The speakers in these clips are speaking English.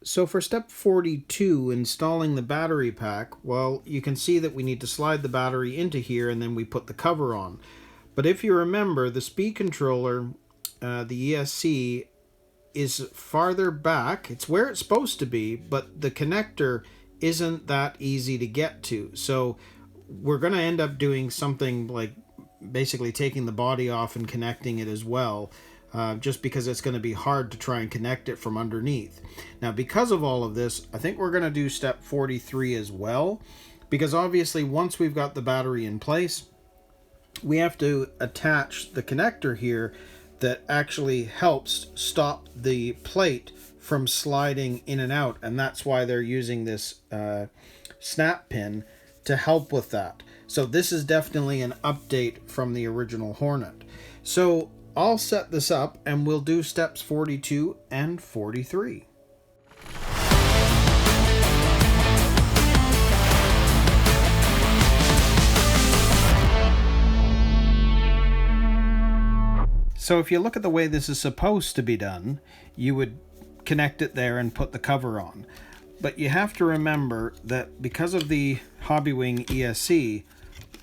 So for step 42, installing the battery pack, well, you can see that we need to slide the battery into here and then we put the cover on. But if you remember, the speed controller, the ESC, is farther back. It's where it's supposed to be, but the connector isn't that easy to get to. So we're going to end up doing something like basically taking the body off and connecting it as well. Just because it's going to be hard to try and connect it from underneath. Now, because of all of this, I think we're going to do step 43 as well, because obviously once we've got the battery in place, we have to attach the connector here that actually helps stop the plate from sliding in and out, and that's why they're using this snap pin to help with that. So this is definitely an update from the original Hornet. So I'll set this up and we'll do steps 42 and 43. So if you look at the way this is supposed to be done, you would connect it there and put the cover on. But you have to remember that because of the Hobbywing ESC,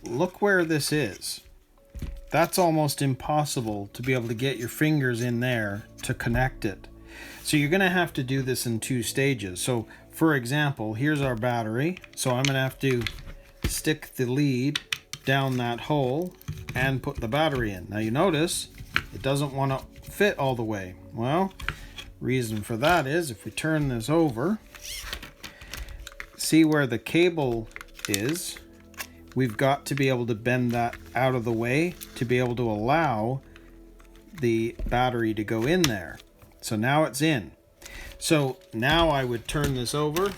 look where this is. That's almost impossible to be able to get your fingers in there to connect it. So you're going to have to do this in two stages. So for example, here's our battery. So I'm going to have to stick the lead down that hole and put the battery in. Now you notice it doesn't want to fit all the way. Well, reason for that is if we turn this over, see where the cable is, we've got to be able to bend that out of the way to be able to allow the battery to go in there. So now it's in. So now I would turn this over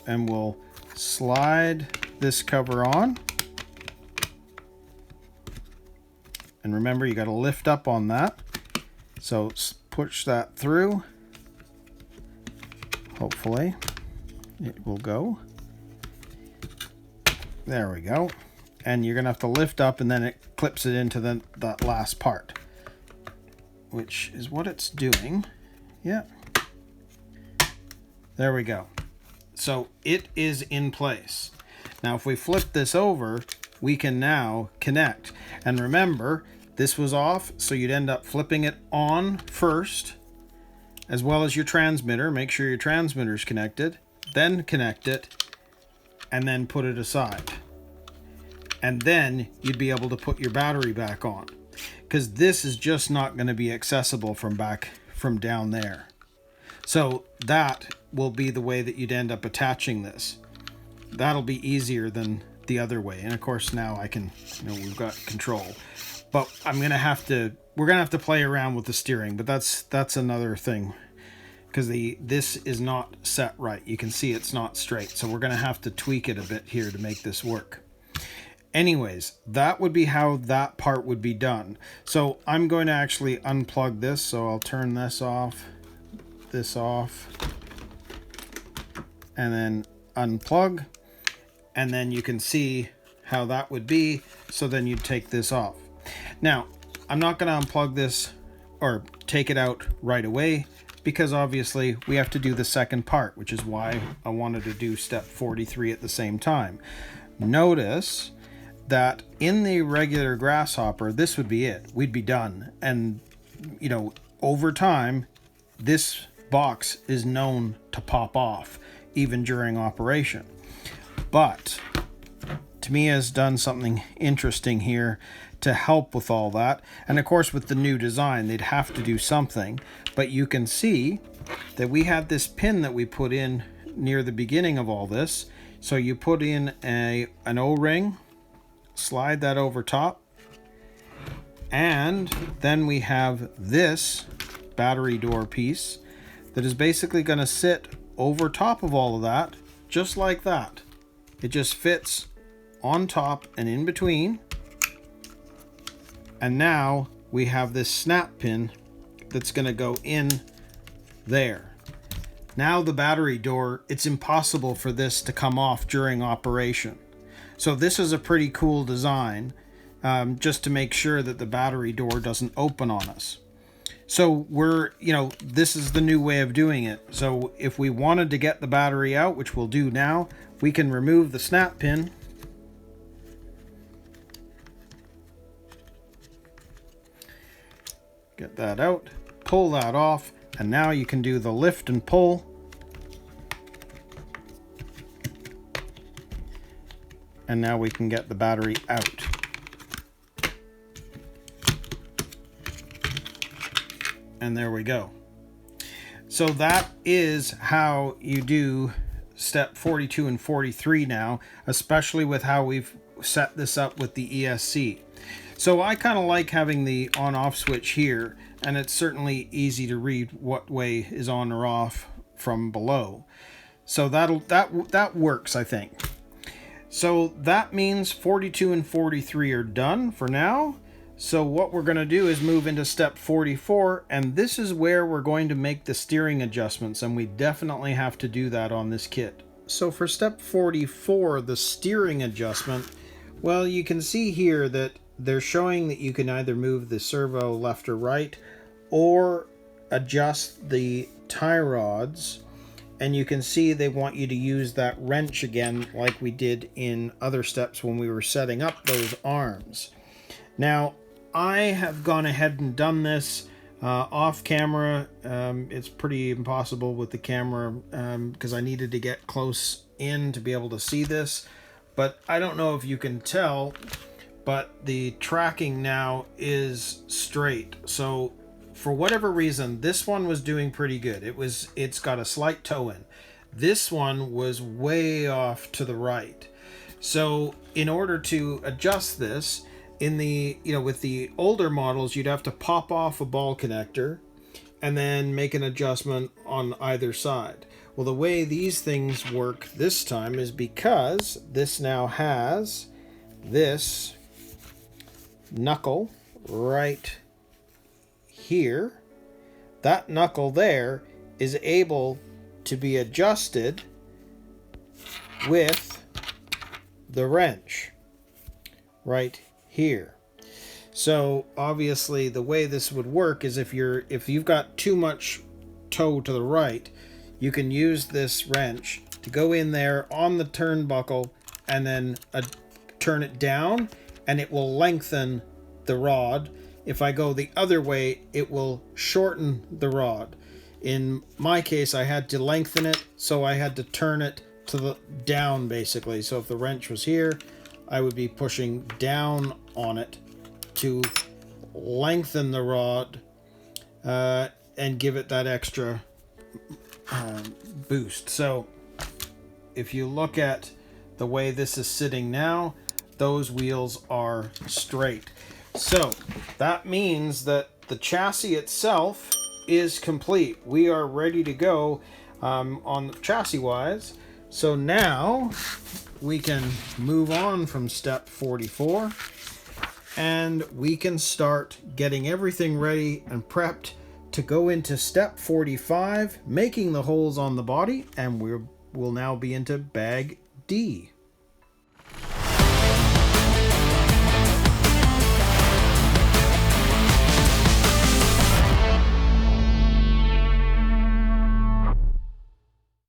and we'll slide this cover on. And remember, you got to lift up on that. So push that through. Hopefully it will go. There we go. And you're going to have to lift up and then it clips it into that last part, which is what it's doing. Yeah. There we go. So it is in place. Now if we flip this over, we can now connect. And remember, this was off, so you'd end up flipping it on first, as well as your transmitter. Make sure your transmitter is connected, then connect it, and then put it aside. And then you'd be able to put your battery back on, because this is just not going to be accessible from down there. So that will be the way that you'd end up attaching this. That'll be easier than the other way. And of course now I can, we've got control. But we're going to have to play around with the steering, but that's another thing, because this is not set right. You can see it's not straight, so we're going to have to tweak it a bit here to make this work. Anyways, that would be how that part would be done. So I'm going to actually unplug this, so I'll turn this off, and then unplug, and then you can see how that would be. So then you'd take this off. Now, I'm not going to unplug this or take it out right away, because obviously we have to do the second part, which is why I wanted to do step 43 at the same time. Notice that in the regular Grasshopper, this would be it. We'd be done. And, over time, this box is known to pop off, even during operation. But Tamiya has done something interesting here to help with all that. And of course, with the new design, they'd have to do something. But you can see that we had this pin that we put in near the beginning of all this. So you put in an O-ring, slide that over top, and then we have this battery door piece that is basically going to sit over top of all of that, just like that. It just fits on top and in between. And now we have this snap pin that's going to go in there. Now the battery door, it's impossible for this to come off during operation. So this is a pretty cool design, just to make sure that the battery door doesn't open on us. So we're, this is the new way of doing it. So if we wanted to get the battery out, which we'll do now, we can remove the snap pin. Get that out, pull that off, and now you can do the lift and pull. And now we can get the battery out. And there we go. So that is how you do step 42 and 43 now, especially with how we've set this up with the ESC. So I kind of like having the on-off switch here, and it's certainly easy to read what way is on or off from below. So that works, I think. So that means 42 and 43 are done for now. So what we're going to do is move into step 44, and this is where we're going to make the steering adjustments, and we definitely have to do that on this kit. So for step 44, the steering adjustment, well, you can see here that they're showing that you can either move the servo left or right, or adjust the tie rods. And you can see they want you to use that wrench again like we did in other steps when we were setting up those arms. Now, I have gone ahead and done this off camera. It's pretty impossible with the camera because I needed to get close in to be able to see this. But I don't know if you can tell, but the tracking now is straight. So for whatever reason, this one was doing pretty good. It's got a slight toe in. This one was way off to the right. So in order to adjust this, in the, with the older models, you'd have to pop off a ball connector and then make an adjustment on either side. Well, the way these things work this time is because this now has this knuckle right here. That knuckle there is able to be adjusted with the wrench right here. So obviously the way this would work is if you've got too much toe to the right, you can use this wrench to go in there on the turnbuckle and then turn it down, and it will lengthen the rod. If I go the other way, it will shorten the rod. In my case, I had to lengthen it, so I had to turn it to the down basically. So if the wrench was here, I would be pushing down on it to lengthen the rod and give it that extra boost. So if you look at the way this is sitting now, those wheels are straight. So that means that the chassis itself is complete. We are ready to go on chassis wise. So now we can move on from step 44 and we can start getting everything ready and prepped to go into step 45, making the holes on the body, and we'll now be into bag D.